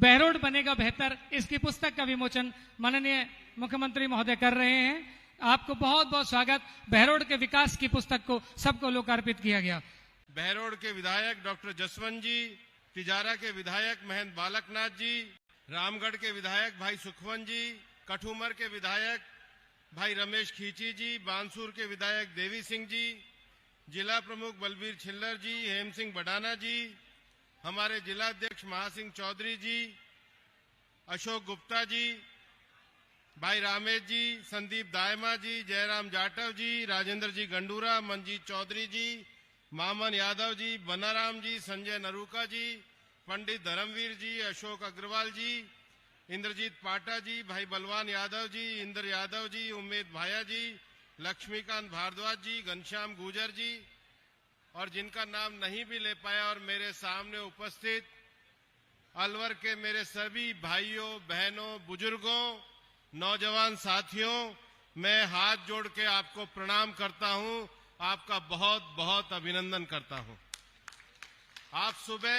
बहरोड बनेगा बेहतर, इसकी पुस्तक का विमोचन माननीय मुख्यमंत्री महोदय कर रहे हैं। आपको बहुत बहुत स्वागत। बहरोड के विकास की पुस्तक को सबको लोकार्पित किया गया। बहरोड के विधायक डॉक्टर जसवंत जी, तिजारा के विधायक महेंद्र बालकनाथ जी, रामगढ़ के विधायक भाई सुखवंत जी, कठुमर के विधायक भाई रमेश खींची जी, बांसुर के विधायक देवी सिंह जी, जिला प्रमुख बलबीर छिल्लर जी, हेम सिंह बडाना जी, हमारे जिलाध्यक्ष महासिंह चौधरी जी, अशोक गुप्ता जी, भाई रामेश जी, संदीप दायमा जी, जयराम जाटव जी, राजेंद्र जी गंडूरा, मंजीत चौधरी जी, मामन यादव जी, बनाराम जी, संजय नरूका जी, पंडित धर्मवीर जी, अशोक अग्रवाल जी, इंद्रजीत पाटा जी, भाई बलवान यादव जी, इंद्र यादव जी, उम्मेद भाया जी, लक्ष्मीकांत भारद्वाज जी, घनश्याम गुजर जी, और जिनका नाम नहीं भी ले पाया और मेरे सामने उपस्थित अलवर के मेरे सभी भाइयों बहनों बुजुर्गों नौजवान साथियों, मैं हाथ जोड़ के आपको प्रणाम करता हूं, आपका बहुत बहुत अभिनंदन करता हूं। आप सुबह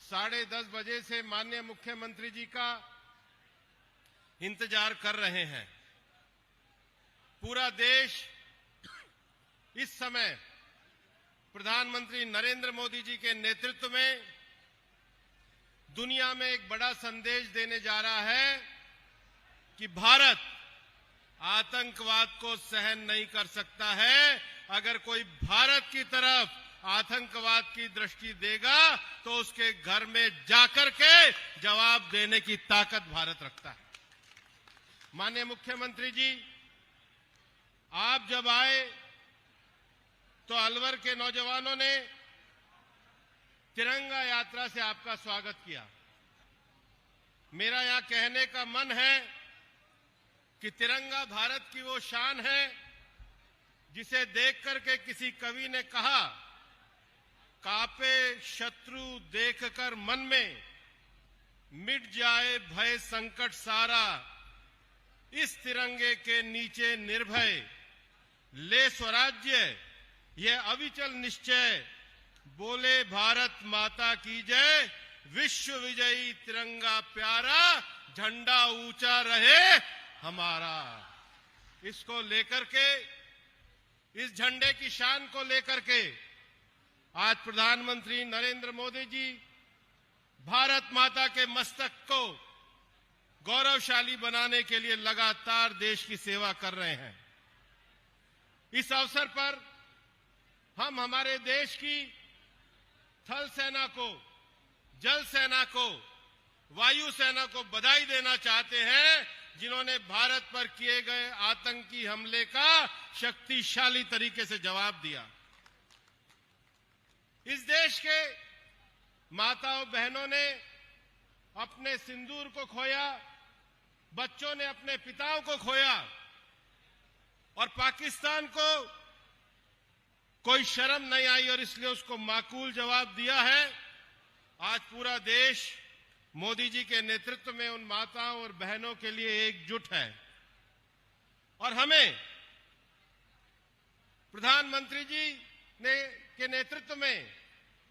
10:30 बजे से माननीय मुख्यमंत्री जी का इंतजार कर रहे हैं। पूरा देश इस समय प्रधानमंत्री नरेंद्र मोदी जी के नेतृत्व में दुनिया में एक बड़ा संदेश देने जा रहा है कि भारत आतंकवाद को सहन नहीं कर सकता है। अगर कोई भारत की तरफ आतंकवाद की दृष्टि देगा तो उसके घर में जाकर के जवाब देने की ताकत भारत रखता है। माननीय मुख्यमंत्री जी, आप जब आए तो अलवर के नौजवानों ने तिरंगा यात्रा से आपका स्वागत किया। मेरा यहां कहने का मन है कि तिरंगा भारत की वो शान है जिसे देख करके किसी कवि ने कहा, कापे शत्रु देखकर मन में, मिट जाए भय संकट सारा, इस तिरंगे के नीचे निर्भय ले स्वराज्य, ये अविचल निश्चय, बोले भारत माता की जय, विश्व विजयी तिरंगा प्यारा, झंडा ऊंचा रहे हमारा। इसको लेकर के, इस झंडे की शान को लेकर के आज प्रधानमंत्री नरेंद्र मोदी जी भारत माता के मस्तक को गौरवशाली बनाने के लिए लगातार देश की सेवा कर रहे हैं। इस अवसर पर हम हमारे देश की थल सेना को, जल सेना को, वायु सेना को बधाई देना चाहते हैं, जिन्होंने भारत पर किए गए आतंकी हमले का शक्तिशाली तरीके से जवाब दिया। इस देश के माताओं बहनों ने अपने सिंदूर को खोया, बच्चों ने अपने पिताओं को खोया, और पाकिस्तान को कोई शर्म नहीं आई और इसलिए उसको माकूल जवाब दिया है। आज पूरा देश मोदी जी के नेतृत्व में उन माताओं और बहनों के लिए एकजुट है, और हमें प्रधानमंत्री जी के नेतृत्व में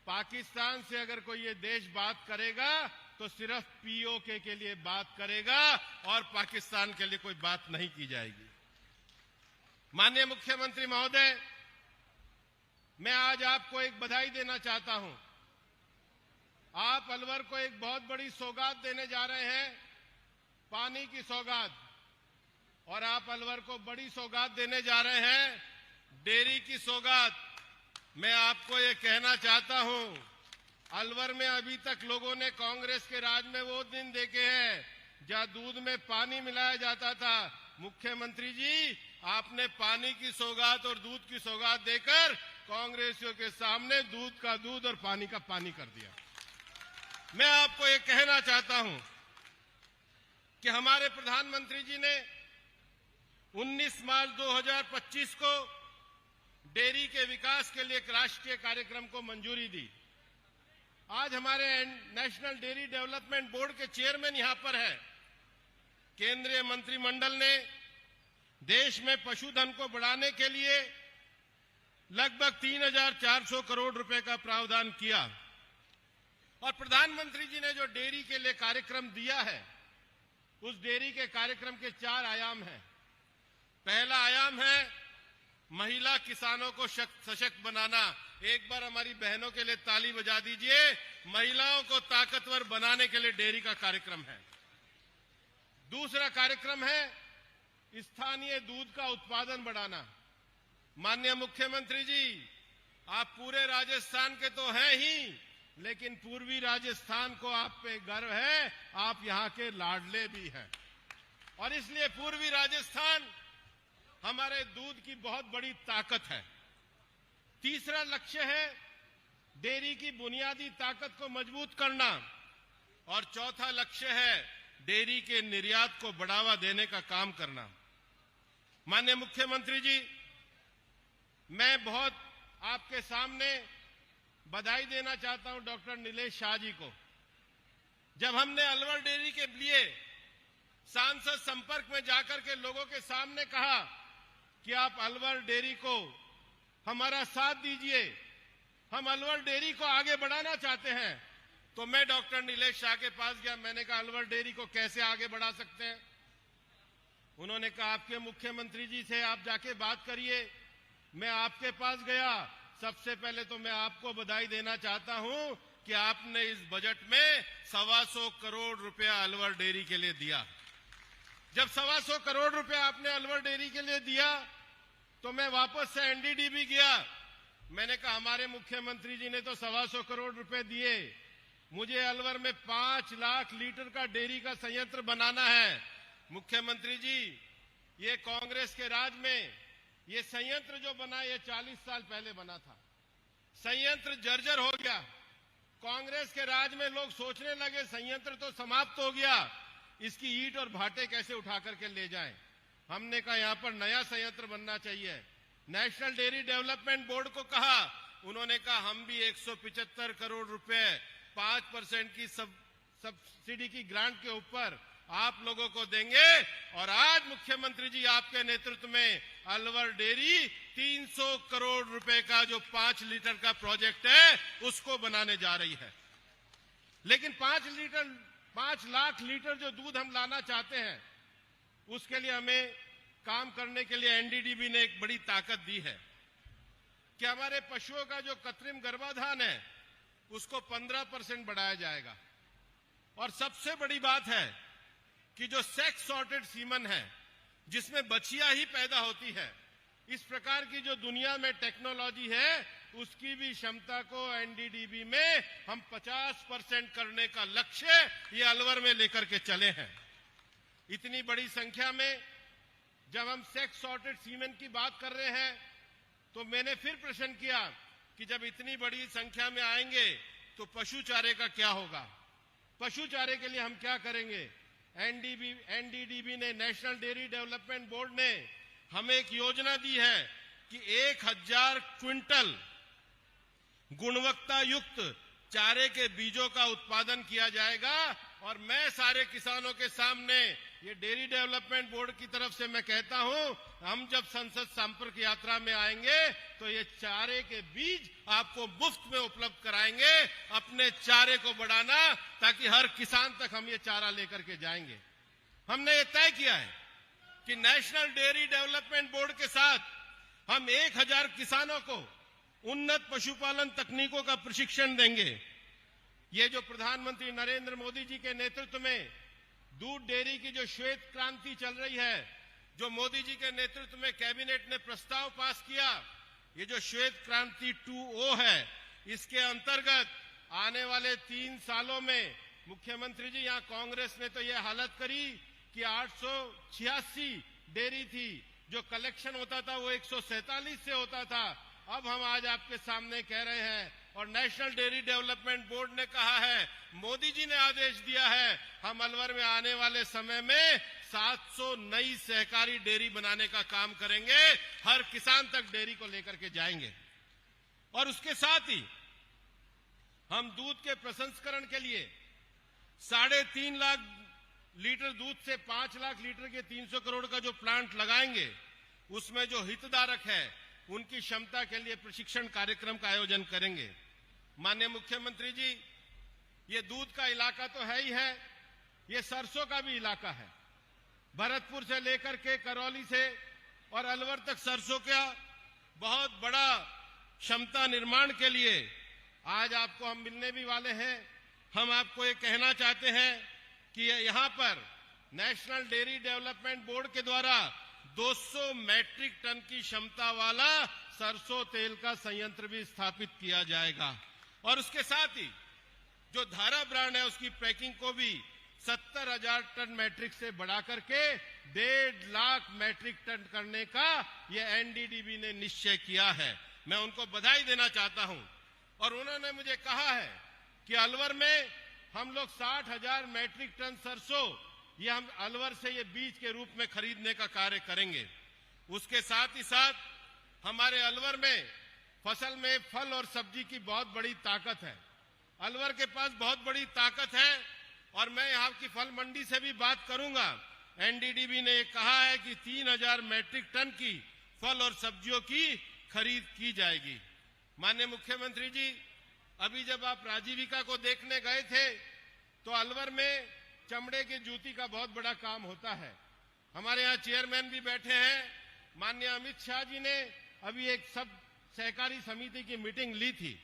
पाकिस्तान से अगर कोई ये देश बात करेगा तो सिर्फ पीओके के लिए बात करेगा और पाकिस्तान के लिए कोई बात नहीं की जाएगी। माननीय मुख्यमंत्री महोदय, मैं आज आपको एक बधाई देना चाहता हूं। आप अलवर को एक बहुत बड़ी सौगात देने जा रहे हैं, पानी की सौगात, और आप अलवर को बड़ी सौगात देने जा रहे हैं, डेयरी की सौगात। मैं आपको ये कहना चाहता हूं, अलवर में अभी तक लोगों ने कांग्रेस के राज में वो दिन देखे हैं जहां दूध में पानी मिलाया जाता था। मुख्यमंत्री जी, आपने पानी की सौगात और दूध की सौगात देकर कांग्रेसियों के सामने दूध का दूध और पानी का पानी कर दिया। मैं आपको ये कहना चाहता हूं कि हमारे प्रधानमंत्री जी ने 19 मार्च 2025 को डेयरी के विकास के लिए एक राष्ट्रीय कार्यक्रम को मंजूरी दी। आज हमारे नेशनल डेयरी डेवलपमेंट बोर्ड के चेयरमैन यहां पर है। केंद्रीय मंत्रिमंडल ने देश में पशुधन को बढ़ाने के लिए लगभग 3,400 करोड़ रुपए का प्रावधान किया। और प्रधानमंत्री जी ने जो डेयरी के लिए कार्यक्रम दिया है, उस डेयरी के कार्यक्रम के 4 आयाम हैं। पहला आयाम है महिला किसानों को सशक्त बनाना। एक बार हमारी बहनों के लिए ताली बजा दीजिए। महिलाओं को ताकतवर बनाने के लिए डेयरी का कार्यक्रम है। दूसरा कार्यक्रम है स्थानीय दूध का उत्पादन बढ़ाना। माननीय मुख्यमंत्री जी, आप पूरे राजस्थान के तो हैं ही, लेकिन पूर्वी राजस्थान को आप पे गर्व है, आप यहां के लाडले भी हैं। और इसलिए पूर्वी राजस्थान हमारे दूध की बहुत बड़ी ताकत है। तीसरा लक्ष्य है डेयरी की बुनियादी ताकत को मजबूत करना। और चौथा लक्ष्य है डेयरी के निर्यात को बढ़ावा देने का काम करना। माननीय मुख्यमंत्री जी, मैं बहुत आपके सामने बधाई देना चाहता हूं डॉक्टर नीलेश शाह जी को। जब हमने अलवर डेयरी के लिए सांसद संपर्क में जाकर के लोगों के सामने कहा कि आप अलवर डेयरी को हमारा साथ दीजिए, हम अलवर डेयरी को आगे बढ़ाना चाहते हैं, तो मैं डॉक्टर नीलेश शाह के पास गया। मैंने कहा अलवर डेयरी को कैसे आगे बढ़ा सकते हैं? उन्होंने कहा आपके मुख्यमंत्री जी से आप जाके बात करिए। मैं आपके पास गया। सबसे पहले तो मैं आपको बधाई देना चाहता हूं कि आपने इस बजट में 125 करोड़ रुपया अलवर डेयरी के लिए दिया। जब 125 करोड़ रुपया आपने अलवर डेयरी के लिए दिया, तो मैं वापस से एनडीडीबी गया। मैंने कहा हमारे मुख्यमंत्री जी ने तो 125 करोड़ रुपए दिए, मुझे अलवर में 5 लाख लीटर का डेयरी का संयंत्र बनाना है। मुख्यमंत्री जी, ये कांग्रेस के राज में ये संयंत्र जो बना, ये 40 साल पहले बना था। संयंत्र जर्जर हो गया। कांग्रेस के राज में लोग सोचने लगे संयंत्र तो समाप्त हो गया, इसकी ईंट और भाटे कैसे उठा करके ले जाएं। हमने कहा यहां पर नया संयंत्र बनना चाहिए। नेशनल डेयरी डेवलपमेंट बोर्ड को कहा, उन्होंने कहा हम भी 175 करोड़ रुपए 5% की सब्सिडी की ग्रांट के ऊपर आप लोगों को देंगे। और आज मुख्यमंत्री जी आपके नेतृत्व में अलवर डेयरी 300 करोड़ रुपए का जो 5 लीटर का प्रोजेक्ट है, उसको बनाने जा रही है। लेकिन 5 लाख लीटर जो दूध हम लाना चाहते हैं, उसके लिए हमें काम करने के लिए एनडीडीबी ने एक बड़ी ताकत दी है कि हमारे पशुओं का जो कृत्रिम गर्भाधान है, उसको 15% बढ़ाया जाएगा। और सबसे बड़ी बात है कि जो सेक्स सॉर्टेड सीमन है, जिसमें बछिया ही पैदा होती है, इस प्रकार की जो दुनिया में टेक्नोलॉजी है, उसकी भी क्षमता को एनडीडीबी में हम 50% करने का लक्ष्य ये अलवर में लेकर के चले हैं। इतनी बड़ी संख्या में जब हम सेक्स सॉर्टेड सीमेन की बात कर रहे हैं, तो मैंने फिर प्रश्न किया कि जब इतनी बड़ी संख्या में आएंगे तो पशु चारे का क्या होगा? पशु चारे के लिए हम क्या करेंगे? एनडीडीबी ने, नेशनल डेयरी डेवलपमेंट बोर्ड ने हमें एक योजना दी है कि 1000 क्विंटल गुणवत्ता युक्त चारे के बीजों का उत्पादन किया जाएगा। और मैं सारे किसानों के सामने ये डेयरी डेवलपमेंट बोर्ड की तरफ से मैं कहता हूं, हम जब संसद संपर्क यात्रा में आएंगे तो ये चारे के बीज आपको मुफ्त में उपलब्ध कराएंगे। अपने चारे को बढ़ाना, ताकि हर किसान तक हम ये चारा लेकर के जाएंगे। हमने ये तय किया है कि नेशनल डेयरी डेवलपमेंट बोर्ड के साथ हम 1000 किसानों को उन्नत पशुपालन तकनीकों का प्रशिक्षण देंगे। ये जो प्रधानमंत्री नरेंद्र मोदी जी के नेतृत्व में दूध डेयरी की जो श्वेत क्रांति चल रही है, जो मोदी जी के नेतृत्व में कैबिनेट ने प्रस्ताव पास किया, ये जो श्वेत क्रांति 2.0 है, इसके अंतर्गत आने वाले 3 सालों में मुख्यमंत्री जी, यहाँ कांग्रेस ने तो ये हालत करी कि 886 डेयरी थी, जो कलेक्शन होता था वो 147 से होता था। अब हम आज आपके सामने कह रहे हैं, और नेशनल डेयरी डेवलपमेंट बोर्ड ने कहा है, मोदी जी ने आदेश दिया है, हम अलवर में आने वाले समय में 700 नई सहकारी डेयरी बनाने का काम करेंगे। हर किसान तक डेयरी को लेकर के जाएंगे। और उसके साथ ही हम दूध के प्रसंस्करण के लिए 3.5 लाख लीटर दूध से 5 लाख लीटर के 300 करोड़ का जो प्लांट लगाएंगे, उसमें जो हितधारक है उनकी क्षमता के लिए प्रशिक्षण कार्यक्रम का आयोजन करेंगे। माननीय मुख्यमंत्री जी, ये दूध का इलाका तो है ही है, ये सरसों का भी इलाका है। भरतपुर से लेकर के करौली से और अलवर तक सरसों का बहुत बड़ा क्षमता निर्माण के लिए आज आपको हम मिलने भी वाले हैं। हम आपको ये कहना चाहते हैं कि यहाँ पर नेशनल डेयरी डेवलपमेंट बोर्ड के द्वारा 200 मैट्रिक टन की क्षमता वाला सरसों तेल का संयंत्र भी स्थापित किया जाएगा और उसके साथ ही जो धारा ब्रांड है उसकी पैकिंग को भी 70,000 टन मैट्रिक से बढ़ा करके 1.5 लाख मैट्रिक टन करने का ये एनडीडीबी ने निश्चय किया है। मैं उनको बधाई देना चाहता हूं और उन्होंने मुझे कहा है कि अलवर में हम लोग 60,000 मैट्रिक टन सरसों ये हम अलवर से ये बीज के रूप में खरीदने का कार्य करेंगे। उसके साथ ही साथ हमारे अलवर में फसल में फल और सब्जी की बहुत बड़ी ताकत है। अलवर के पास बहुत बड़ी ताकत है और मैं यहाँ की फल मंडी से भी बात करूंगा। एनडीडीबी ने कहा है कि 3,000 मैट्रिक टन की फल और सब्जियों की खरीद की जाएगी। माननीय मुख्यमंत्री जी, अभी जब आप राजीविका को देखने गए थे तो अलवर में चमड़े की जूती का बहुत बड़ा काम होता है। हमारे यहाँ चेयरमैन भी बैठे हैं। माननीय अमित शाह जी ने अभी एक सब सहकारी समिति की मीटिंग ली थी।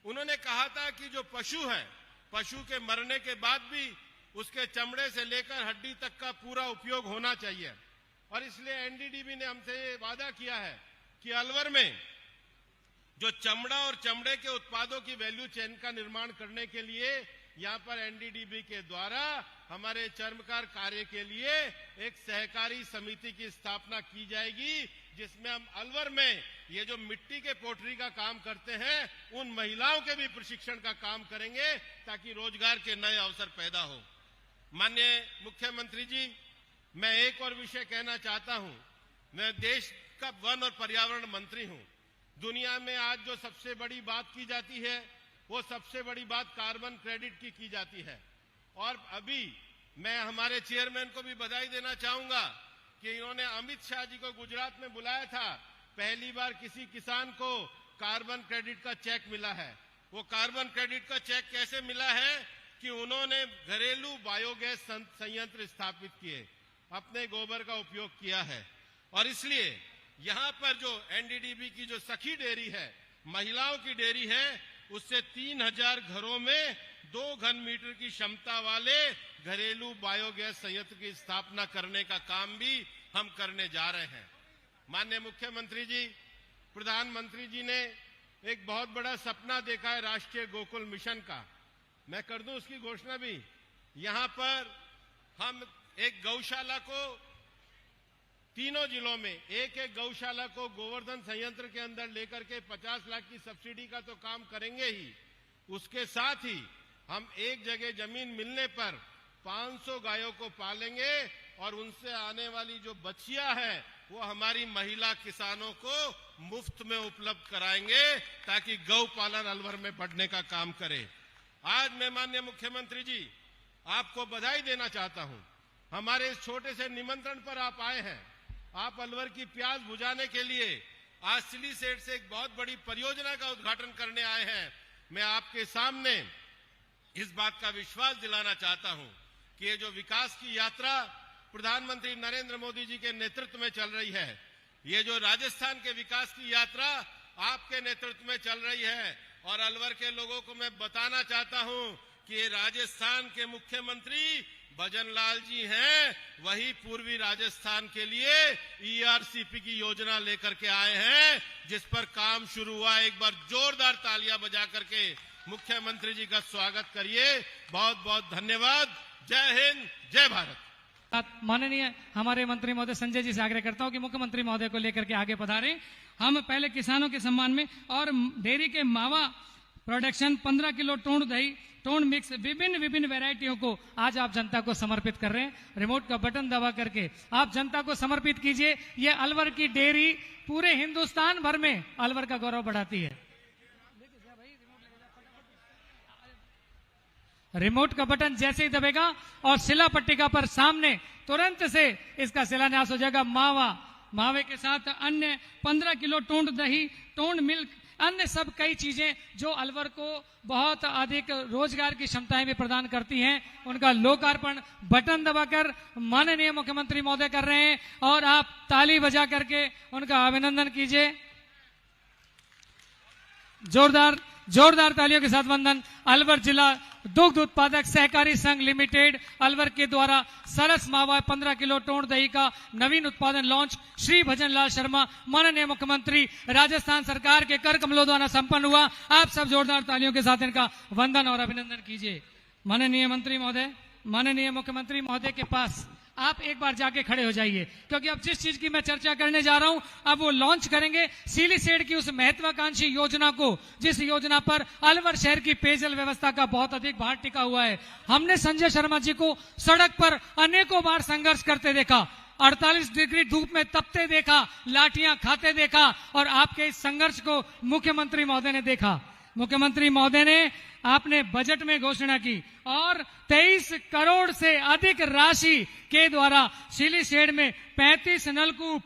उन्होंने कहा था कि जो पशु है, पशु के मरने के बाद भी उसके चमड़े से लेकर हड्डी तक का पूरा उपयोग होना चाहिए और इसलिए एनडीडीबी ने हमसे ये वादा किया है कि अलवर में जो चमड़ा और चमड़े के उत्पादों की वैल्यू चेन का निर्माण करने के लिए यहाँ पर एनडीडीबी के द्वारा हमारे चर्मकार कार्य के लिए एक सहकारी समिति की स्थापना की जाएगी, जिसमें हम अलवर में ये जो मिट्टी के पोटरी का काम करते हैं उन महिलाओं के भी प्रशिक्षण का काम करेंगे ताकि रोजगार के नए अवसर पैदा हो। माननीय मुख्यमंत्री जी, मैं एक और विषय कहना चाहता हूं। मैं देश का वन और पर्यावरण मंत्री हूं। दुनिया में आज जो सबसे बड़ी बात की जाती है वो सबसे बड़ी बात कार्बन क्रेडिट की जाती है और अभी मैं हमारे चेयरमैन को भी बधाई देना चाहूंगा कि इन्होंने अमित शाह जी को गुजरात में बुलाया था। पहली बार किसी किसान को कार्बन क्रेडिट का चेक मिला है। वो कार्बन क्रेडिट का चेक कैसे मिला है कि उन्होंने घरेलू बायोगैस संयंत्र स्थापित किए, अपने गोबर का उपयोग किया है और इसलिए यहाँ पर जो एनडीडीबी की जो सखी डेयरी है, महिलाओं की डेयरी है, उससे 3,000 घरों में 2 घन मीटर की क्षमता वाले घरेलू बायोगैस संयंत्र की स्थापना करने का काम भी हम करने जा रहे हैं। माननीय मुख्यमंत्री जी, प्रधानमंत्री जी ने एक बहुत बड़ा सपना देखा है राष्ट्रीय गोकुल मिशन का। मैं कर दूं उसकी घोषणा भी। यहाँ पर हम एक गौशाला को तीनों जिलों में एक गौशाला को गोवर्धन संयंत्र के अंदर लेकर के 50 लाख की सब्सिडी का तो काम करेंगे ही, उसके साथ ही हम एक जगह जमीन मिलने पर 500 गायों को पालेंगे और उनसे आने वाली जो बछिया है वो हमारी महिला किसानों को मुफ्त में उपलब्ध कराएंगे ताकि गौ पालन अलवर में बढ़ने का काम करे। आज मैं माननीय मुख्यमंत्री जी आपको बधाई देना चाहता हूं। हमारे इस छोटे से निमंत्रण पर आप आए हैं। आप अलवर की प्यास बुझाने के लिए आज सिली सेठ से एक बहुत बड़ी परियोजना का उद्घाटन करने आए हैं। मैं आपके सामने इस बात का विश्वास दिलाना चाहता हूं कि ये जो विकास की यात्रा प्रधानमंत्री नरेंद्र मोदी जी के नेतृत्व में चल रही है, ये जो राजस्थान के विकास की यात्रा आपके नेतृत्व में चल रही है और अलवर के लोगों को मैं बताना चाहता हूं कि ये राजस्थान के मुख्यमंत्री भजनलाल जी हैं, वही पूर्वी राजस्थान के लिए ईआरसीपी की योजना लेकर के आए हैं, जिस पर काम शुरू हुआ। एक बार जोरदार तालियां बजा करके मुख्यमंत्री जी का स्वागत करिए। बहुत बहुत धन्यवाद। जय हिंद, जय भारत। माननीय हमारे मंत्री महोदय संजय जी से आग्रह करता हूं कि मुख्यमंत्री महोदय को लेकर के आगे पधारें। हम पहले किसानों के सम्मान में और डेयरी के मावा प्रोडक्शन 15 किलो टोंड दही, टोंड मिक्स, विभिन्न वैरायटियों को आज आप जनता को समर्पित कर रहे हैं। रिमोट का बटन दबा करके आप जनता को समर्पित कीजिए। ये अलवर की डेयरी पूरे हिंदुस्तान भर में अलवर का गौरव बढ़ाती है। रिमोट का बटन जैसे ही दबेगा और शिला पट्टिका पर सामने तुरंत से इसका शिलान्यास हो जाएगा। मावे के साथ अन्य 15 किलो टोंड दही, टोंड मिल्क, अन्य सब कई चीजें जो अलवर को बहुत अधिक रोजगार की क्षमताएं भी प्रदान करती हैं, उनका लोकार्पण बटन दबाकर माननीय मुख्यमंत्री महोदय कर रहे हैं और आप ताली बजा करके उनका अभिनंदन कीजिए। जोरदार तालियों के साथ वंदन। अलवर जिला दुग्ध उत्पादक सहकारी संघ लिमिटेड अलवर के द्वारा सरस मावा 15 किलो टोंड दही का नवीन उत्पादन लॉन्च श्री भजन लाल शर्मा माननीय मुख्यमंत्री राजस्थान सरकार के कर कमलों द्वारा संपन्न हुआ। आप सब जोरदार तालियों के साथ इनका वंदन और अभिनंदन कीजिए। माननीय मंत्री महोदय, माननीय मुख्यमंत्री महोदय के पास आप एक बार जाके खड़े हो जाइए, क्योंकि अब जिस चीज की मैं चर्चा करने जा रहा हूं अब वो लॉन्च करेंगे सीलीसेड की उस महत्वाकांक्षी योजना को, जिस योजना पर अलवर शहर की पेयजल व्यवस्था का बहुत अधिक भार टिका हुआ है। हमने संजय शर्मा जी को सड़क पर अनेकों बार संघर्ष करते देखा, 48 डिग्री धूप में तपते देखा, लाठियां खाते देखा और आपके इस संघर्ष को मुख्यमंत्री महोदय ने देखा। मुख्यमंत्री महोदय ने आपने बजट में घोषणा की और 23 करोड़ से अधिक राशि के द्वारा सीलीसेड में 35 नलकूप,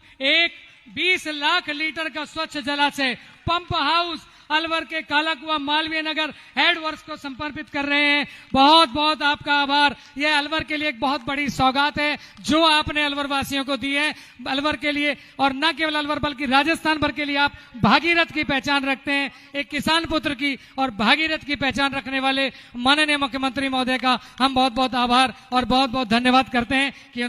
20 लाख लीटर का स्वच्छ जलाशय, पंप हाउस अलवर के कालाकुआ मालवीय नगर हेडवर्क्स को समर्पित कर रहे हैं। बहुत बहुत आपका आभार। यह अलवर के लिए एक बहुत बड़ी सौगात है जो आपने अलवर वासियों को दी है। अलवर के लिए और न केवल अलवर बल्कि राजस्थान भर के लिए आप भागीरथ की पहचान रखते हैं। एक किसान पुत्र की और भागीरथ की पहचान रखने वाले माननीय मुख्यमंत्री महोदय का हम बहुत बहुत आभार और बहुत बहुत धन्यवाद करते हैं कि